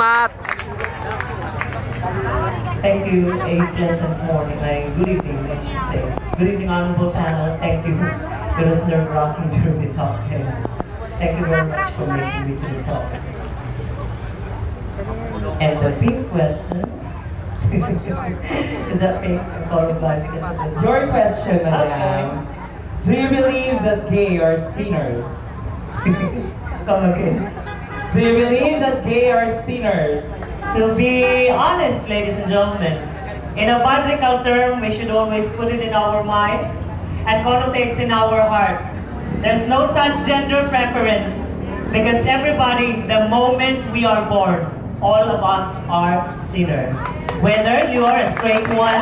Salamat! Thank you. A pleasant morning. Good evening, I should say. Good evening, honorable panel. Thank you. It was nerve-wracking during the top 10. Thank you very much for making me to the top. And the big question. Is that pink? I'm qualified because of this. Your question, madam. Do you believe that gay are sinners? Come again. Do you believe that gay are sinners? To be honest, ladies and gentlemen, in a biblical term, we should always put it in our mind and connotates in our heart. There's no such gender preference because everybody, the moment we are born, all of us are sinners. Whether you are a straight one,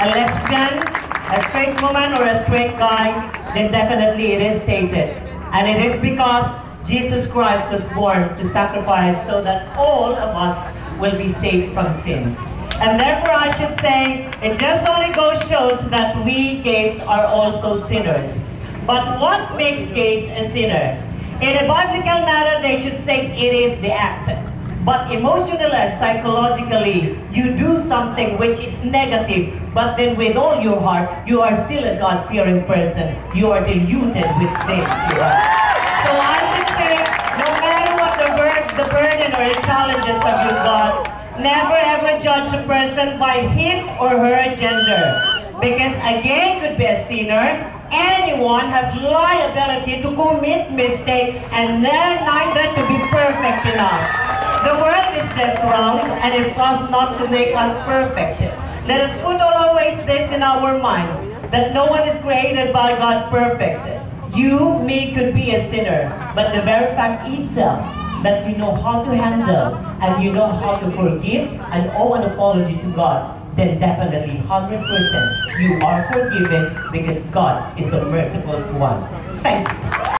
a lesbian, a straight woman, or a straight guy, then definitely it is stated. And it is because Jesus Christ was born to sacrifice so that all of us will be saved from sins. And therefore I should say, it just only shows that we gays are also sinners. But what makes gays a sinner? In a biblical matter, they should say it is the act. But emotionally and psychologically, you do something which is negative, but then with all your heart, you are still a God-fearing person. You are diluted with sins, you are. So I should say, no matter what the burden or the challenges of your God, never ever judge a person by his or her gender. Because a gay could be a sinner, anyone has liability to commit mistake and neither to be perfect enough. The world is just round and it's us not to make us perfect. Let us put always this in our mind, that no one is created by God perfect. You, me, could be a sinner, but the very fact itself that you know how to handle and you know how to forgive and owe an apology to God, then definitely 100% you are forgiven because God is a merciful one. Thank you.